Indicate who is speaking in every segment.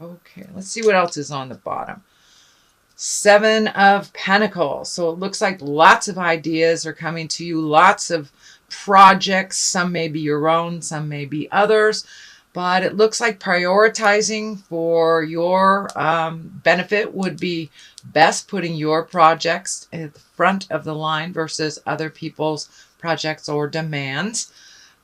Speaker 1: Okay, let's see what else is on the bottom. Seven of Pentacles. So it looks like lots of ideas are coming to you, lots of projects. Some may be your own, some may be others. But it looks like prioritizing for your benefit would be best, putting your projects at the front of the line versus other people's projects or demands.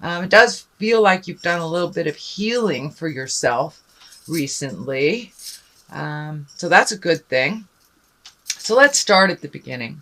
Speaker 1: It does feel like you've done a little bit of healing for yourself recently. So that's a good thing. So let's start at the beginning.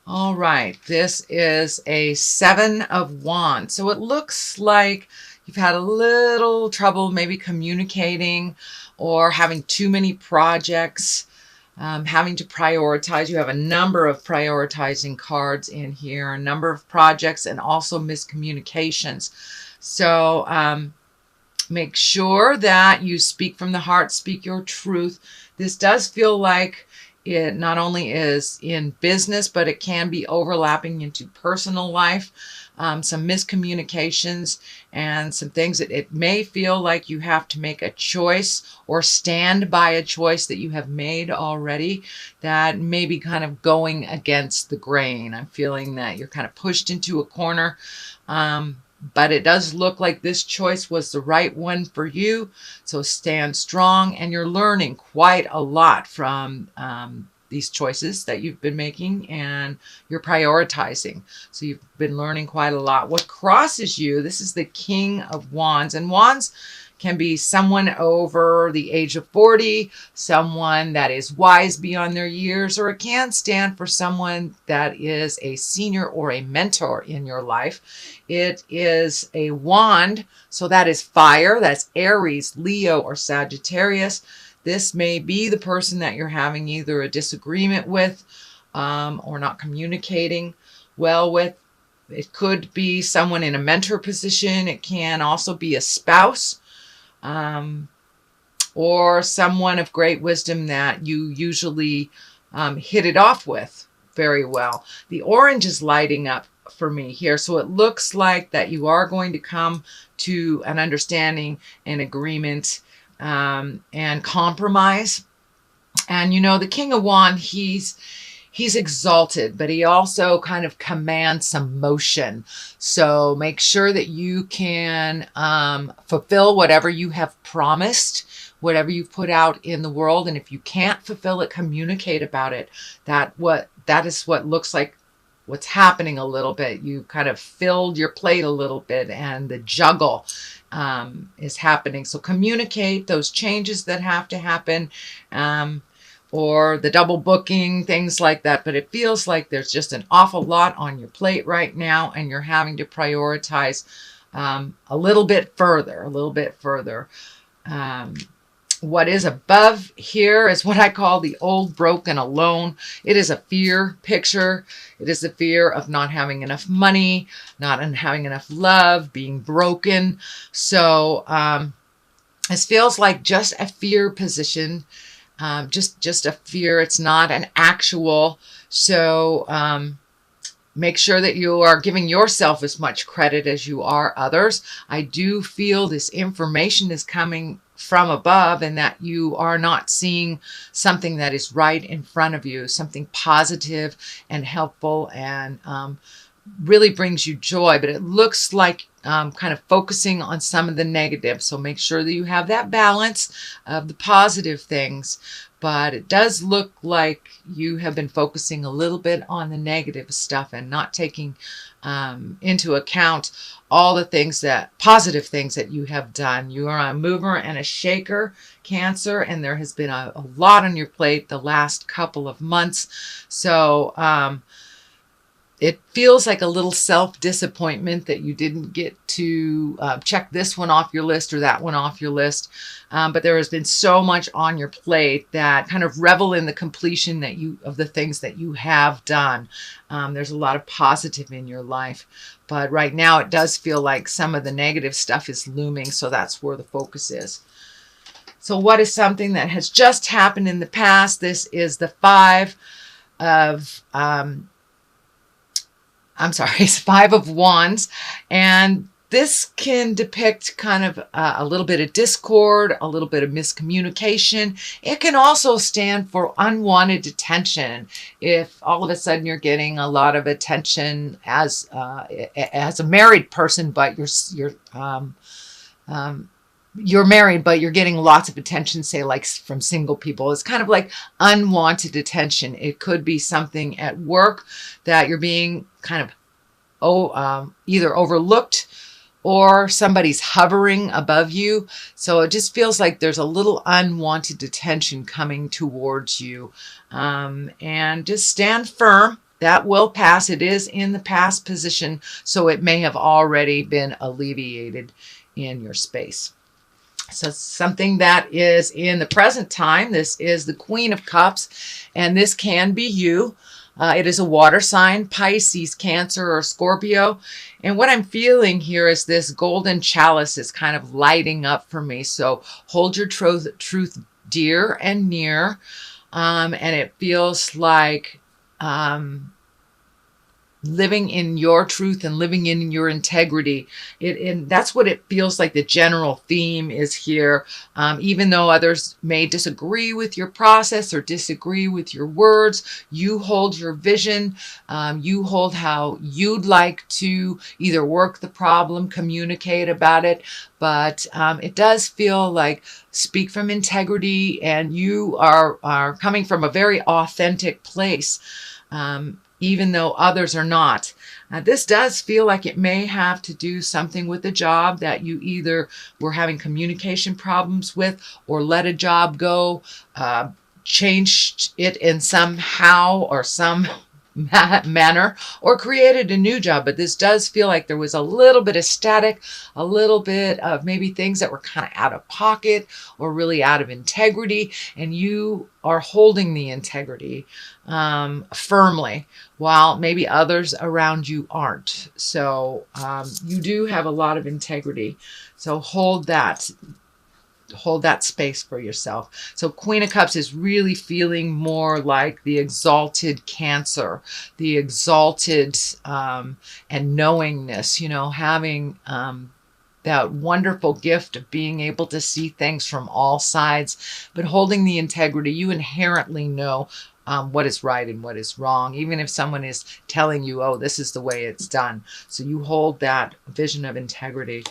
Speaker 1: All right, this is a Seven of Wands. So it looks like you've had a little trouble maybe communicating or having too many projects, having to prioritize. You have a number of prioritizing cards in here, a number of projects, and also miscommunications. So make sure that you speak from the heart, speak your truth. This does feel like it not only is in business, but it can be overlapping into personal life. Some miscommunications and some things that it may feel like you have to make a choice or stand by a choice that you have made already that may be kind of going against the grain. I'm feeling that you're kind of pushed into a corner. But it does look like this choice was the right one for you. So stand strong, and you're learning quite a lot from these choices that you've been making, and you're prioritizing. So you've been learning quite a lot. What crosses you, this is the King of Wands, and Wands can be someone over the age of 40, someone that is wise beyond their years, or it can stand for someone that is a senior or a mentor in your life. It is a wand, so that is fire. That's Aries, Leo, or Sagittarius. This may be the person that you're having either a disagreement with or not communicating well with. It could be someone in a mentor position. It can also be a spouse. Or someone of great wisdom that you usually hit it off with very well. The orange is lighting up for me here. So it looks like that you are going to come to an understanding and agreement and compromise. And you know, the King of Wands, he's exalted, but he also kind of commands some motion. So make sure that you can fulfill whatever you have promised, whatever you've put out in the world. And if you can't fulfill it, communicate about it. That is what looks like what's happening a little bit. You kind of filled your plate a little bit, and the juggle is happening. So communicate those changes that have to happen. Or the double booking, things like that. But it feels like there's just an awful lot on your plate right now, and you're having to prioritize a little bit further. What is above here is what I call the old, broken, alone. It is a fear picture. It is the fear of not having enough money, not having enough love, being broken. So this feels like just a fear position. Just a fear. It's not an actual. So make sure that you are giving yourself as much credit as you are others. I do feel this information is coming from above, and that you are not seeing something that is right in front of you, something positive and helpful and really brings you joy. But it looks like kind of focusing on some of the negatives. So make sure that you have that balance of the positive things. But it does look like you have been focusing a little bit on the negative stuff and not taking into account all the positive things that you have done. You are a mover and a shaker, Cancer, and there has been a lot on your plate the last couple of months. So it feels like a little self-disappointment that you didn't get to check this one off your list or that one off your list. But there has been so much on your plate that kind of revel in the completion of the things that you have done. There's a lot of positive in your life. But right now it does feel like some of the negative stuff is looming. So that's where the focus is. So what is something that has just happened in the past? This is the it's Five of Wands, and This can depict kind of a little bit of discord, a little bit of miscommunication. It can also stand for unwanted attention. If all of a sudden you're getting a lot of attention as a married person, but you're married, but you're getting lots of attention, say like from single people. It's kind of like unwanted attention. It could be something at work that you're being kind of either overlooked or somebody's hovering above you. So it just feels like there's a little unwanted attention coming towards you. And just stand firm. That will pass. It is in the past position, so it may have already been alleviated in your space. So something that is in the present time, this is the Queen of Cups, and this can be you. It is a water sign, Pisces, Cancer, or Scorpio. And what I'm feeling here is this golden chalice is kind of lighting up for me. So hold your truth dear and near. And it feels like living in your truth and living in your integrity. And that's what it feels like the general theme is here. Even though others may disagree with your process or disagree with your words, you hold your vision. You hold how you'd like to either work the problem, communicate about it. But it does feel like speak from integrity, and you are coming from a very authentic place. Even though others are not. This does feel like it may have to do something with the job that you either were having communication problems with, or let a job go, changed it in somehow or some manner, or created a new job. But this does feel like there was a little bit of static, a little bit of maybe things that were kind of out of pocket or really out of integrity, and you are holding the integrity firmly, while maybe others around you aren't. So you do have a lot of integrity. So hold that space for yourself. So Queen of Cups is really feeling more like the exalted Cancer, the exalted and knowingness, having that wonderful gift of being able to see things from all sides, but holding the integrity. You inherently know what is right and what is wrong, even if someone is telling you, oh, this is the way it's done. So you hold that vision of integrity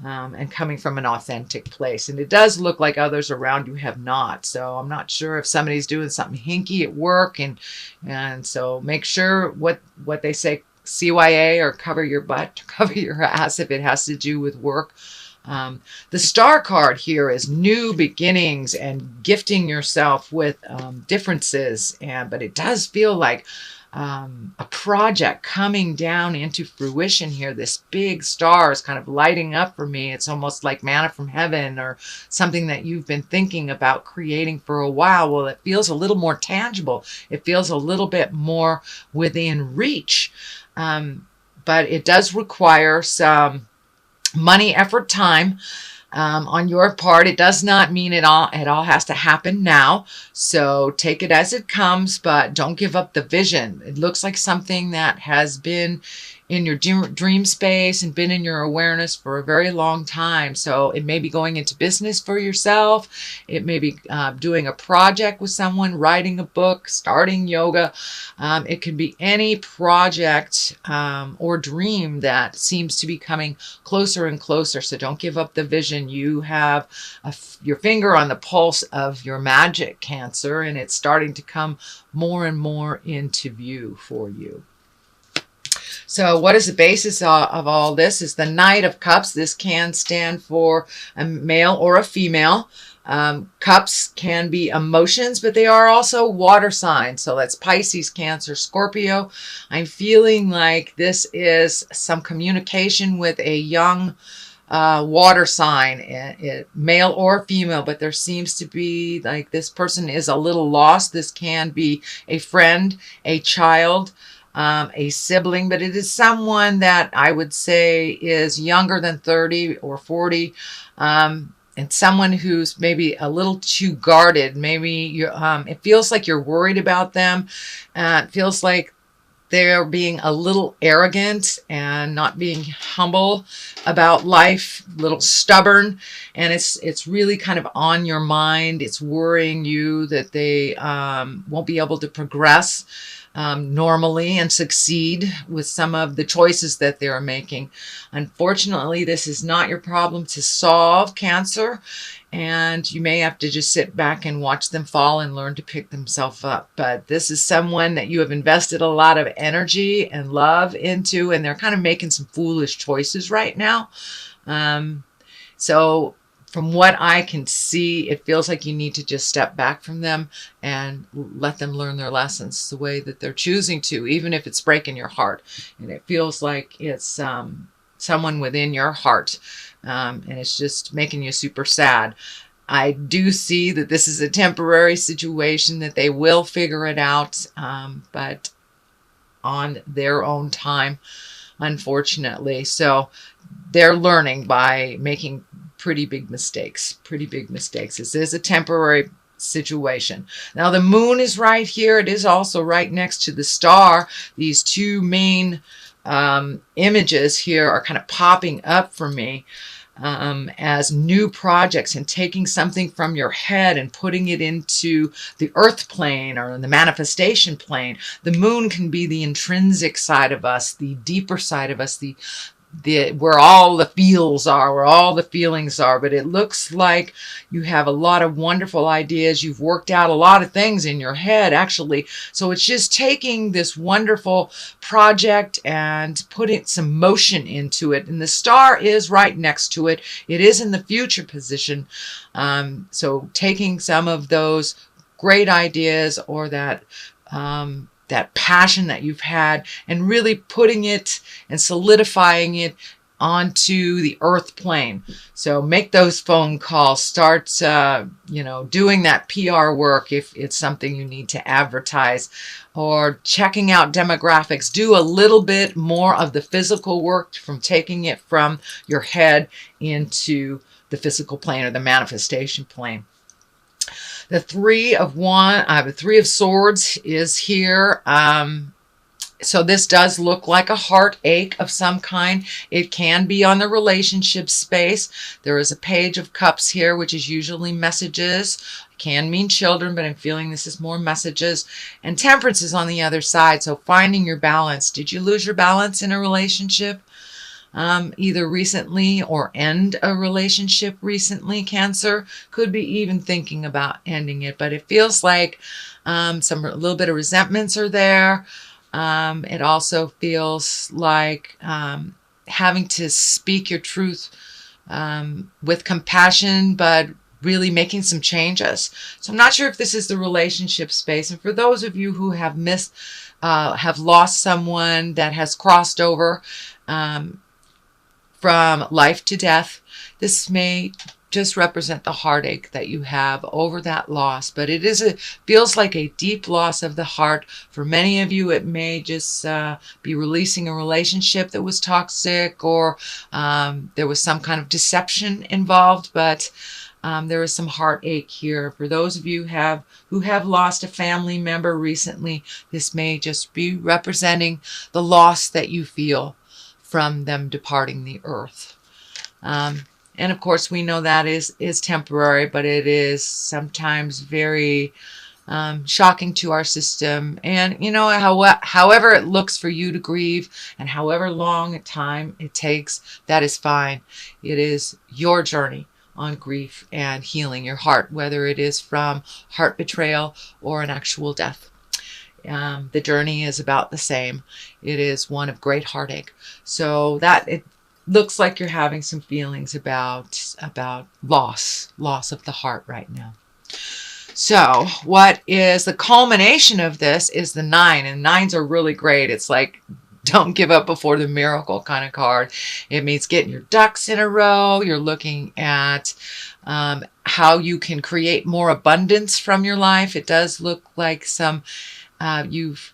Speaker 1: and coming from an authentic place. And it does look like others around you have not. So I'm not sure if somebody's doing something hinky at work. And so make sure what they say, CYA, or cover your butt, cover your ass if it has to do with work. The star card here is new beginnings and gifting yourself with differences. But it does feel like a project coming down into fruition here. This big star is kind of lighting up for me. It's almost like manna from heaven, or something that you've been thinking about creating for a while. Well, it feels a little more tangible. It feels a little bit more within reach. But it does require some money, effort, time on your part. It does not mean it all has to happen now. So take it as it comes, but don't give up the vision. It looks like something that has been in your dream space and been in your awareness for a very long time. So it may be going into business for yourself. It may be doing a project with someone, writing a book, starting yoga. It could be any project or dream that seems to be coming closer and closer. So don't give up the vision. You have your finger on the pulse of your magic, Cancer, and it's starting to come more and more into view for you. So what is the basis of all this? Is the Knight of Cups. This can stand for a male or a female. Cups can be emotions, but they are also water signs. So that's Pisces, Cancer, Scorpio. I'm feeling like this is some communication with a young water sign, male or female, but there seems to be like this person is a little lost. This can be a friend, a child, a sibling, but it is someone that I would say is younger than 30 or 40, and someone who's maybe a little too guarded. Maybe it feels like you're worried about them. It feels like they're being a little arrogant and not being humble about life, a little stubborn, and it's really kind of on your mind. It's worrying you that they won't be able to progress normally and succeed with some of the choices that they're making. Unfortunately, this is not your problem to solve, Cancer, and you may have to just sit back and watch them fall and learn to pick themselves up. But this is someone that you have invested a lot of energy and love into, and they're kind of making some foolish choices right now. So from what I can see, it feels like you need to just step back from them and let them learn their lessons the way that they're choosing to, even if it's breaking your heart. And it feels like it's someone within your heart, and it's just making you super sad. I do see that this is a temporary situation, that they will figure it out, but on their own time, unfortunately. So they're learning by making pretty big mistakes. This is a temporary situation. Now the moon is right here. It is also right next to the star. These two main images here are kind of popping up for me as new projects, and taking something from your head and putting it into the earth plane or the manifestation plane. The moon can be the intrinsic side of us, the deeper side of us, the where all the feels are, where all the feelings are. But it looks like you have a lot of wonderful ideas. You've worked out a lot of things in your head, actually. So it's just taking this wonderful project and putting some motion into it. And the star is right next to it. It is in the future position. So taking some of those great ideas, or that passion that you've had, and really putting it and solidifying it onto the earth plane. So make those phone calls, start doing that PR work if it's something you need to advertise, or checking out demographics. Do a little bit more of the physical work, from taking it from your head into the physical plane, or the manifestation plane. The Three of Swords is here. So this does look like a heartache of some kind. It can be on the relationship space. There is a Page of Cups here, which is usually messages. It can mean children, but I'm feeling this is more messages. And Temperance is on the other side, so finding your balance. Did you lose your balance in a relationship? Either recently, or end a relationship recently, Cancer. Could be even thinking about ending it, but it feels like a little bit of resentments are there. It also feels like having to speak your truth with compassion, but really making some changes. So I'm not sure if this is the relationship space. And for those of you who have have lost someone that has crossed over from life to death, this may just represent the heartache that you have over that loss. But it feels like a deep loss of the heart. For many of you, it may just be releasing a relationship that was toxic, or there was some kind of deception involved. But there is some heartache here. For those of you who have lost a family member recently, this may just be representing the loss that you feel from them departing the earth. And of course, we know that is temporary, but it is sometimes very shocking to our system. And however it looks for you to grieve, and however long time it takes, that is fine. It is your journey on grief and healing your heart, whether it is from heart betrayal or an actual death. The journey is about the same. It is one of great heartache. So that it looks like you're having some feelings about loss of the heart right now. So what is the culmination of this is the 9, and 9s are really great. It's like, don't give up before the miracle kind of card. It means getting your ducks in a row. You're looking at how you can create more abundance from your life. It does look like you've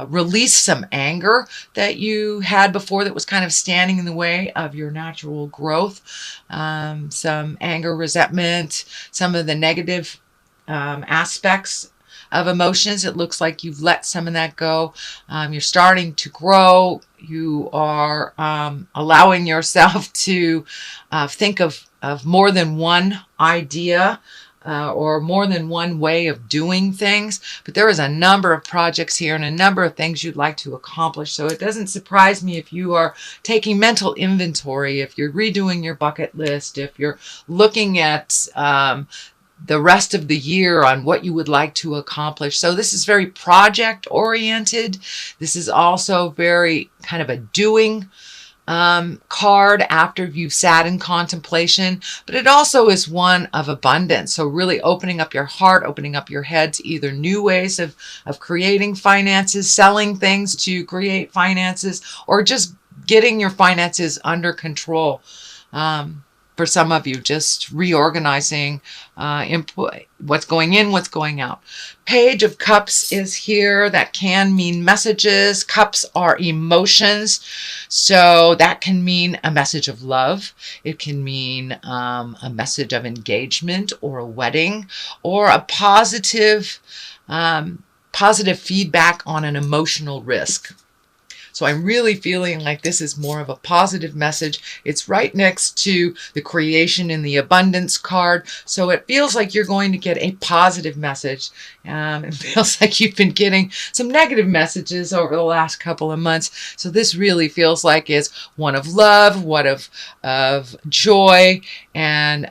Speaker 1: released some anger that you had before that was kind of standing in the way of your natural growth. Some anger, resentment, some of the negative aspects of emotions. It looks like you've let some of that go. You're starting to grow. You are allowing yourself to think of more than one idea or more than one way of doing things. But there is a number of projects here and a number of things you'd like to accomplish. So it doesn't surprise me if you are taking mental inventory, if you're redoing your bucket list, if you're looking at the rest of the year on what you would like to accomplish. So this is very project oriented. This is also very kind of a doing card after you've sat in contemplation, but it also is one of abundance. So really opening up your heart, opening up your head to either new ways of creating finances, selling things to create finances, or just getting your finances under control. For some of you, just reorganizing input, what's going in, what's going out. Page of Cups is here. That can mean messages. Cups are emotions. So that can mean a message of love. It can mean a message of engagement or a wedding or a positive feedback on an emotional risk. So I'm really feeling like this is more of a positive message. It's right next to the creation and the abundance card. So it feels like you're going to get a positive message. It feels like you've been getting some negative messages over the last couple of months. So this really feels like it's one of love, one of joy, and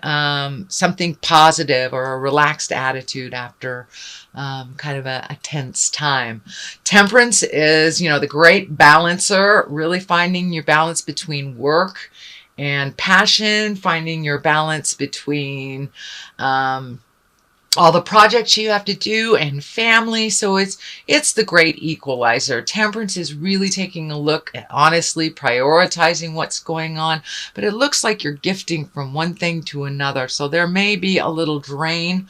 Speaker 1: something positive or a relaxed attitude after kind of a tense time. Temperance is, the great balancer, really finding your balance between work and passion, finding your balance between all the projects you have to do and family. So it's the great equalizer. Temperance is really taking a look at honestly prioritizing what's going on, but it looks like you're gifting from one thing to another. So there may be a little drain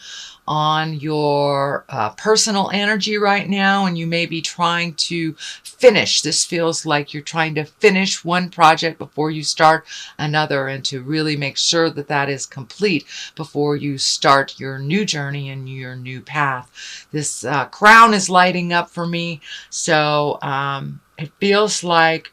Speaker 1: on your personal energy right now, and you may be trying to finish. This feels like you're trying to finish one project before you start another, and to really make sure that that is complete before you start your new journey and your new path. This crown is lighting up for me, so it feels like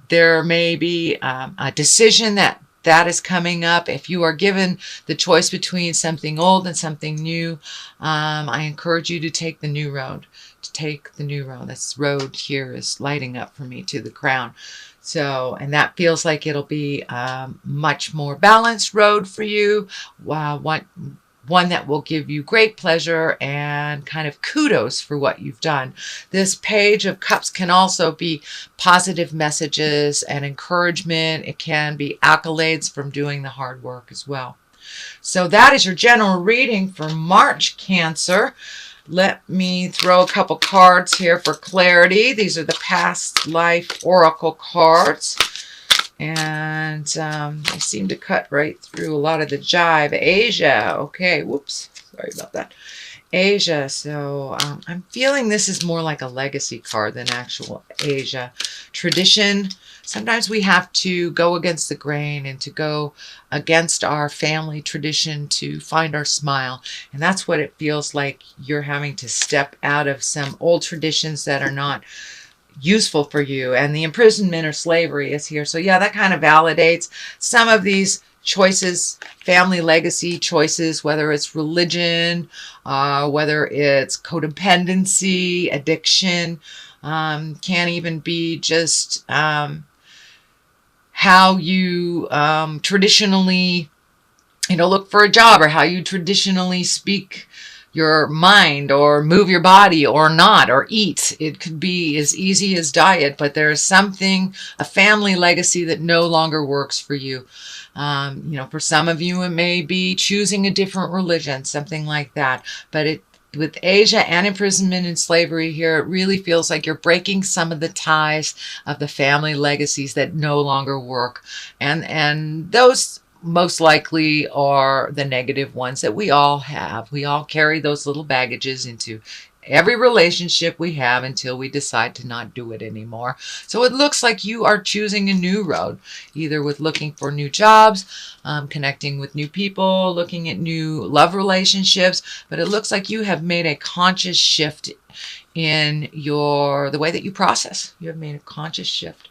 Speaker 1: there may be a decision that is coming up. If you are given the choice between something old and something new, I encourage you to take the new road. This road here is lighting up for me to the crown. So, and that feels like it'll be a much more balanced road for you. One that will give you great pleasure and kind of kudos for what you've done. This Page of Cups can also be positive messages and encouragement. It can be accolades from doing the hard work as well. So that is your general reading for March, Cancer. Let me throw a couple cards here for clarity. These are the past life oracle cards. And they seem to cut right through a lot of the jive. Asia. Okay. Whoops. Sorry about that. Asia. So I'm feeling this is more like a legacy card than actual Asia. Tradition. Sometimes we have to go against the grain and to go against our family tradition to find our smile. And that's what it feels like. You're having to step out of some old traditions that are not useful for you, and the imprisonment or slavery is here. So yeah, that kind of validates some of these choices, family legacy choices, whether it's religion, whether it's codependency, addiction, can even be just how you traditionally look for a job, or how you traditionally speak your mind or move your body or not, or eat. It could be as easy as diet, but there is something, a family legacy that no longer works for you. For some of you, it may be choosing a different religion, something like that. But with Asia and imprisonment and slavery here, it really feels like you're breaking some of the ties of the family legacies that no longer work. And those most likely are the negative ones that we all have. We all carry those little baggages into every relationship we have until we decide to not do it anymore. So it looks like you are choosing a new road, either with looking for new jobs, connecting with new people, looking at new love relationships. But it looks like you have made a conscious shift in the way that you process. You have made a conscious shift.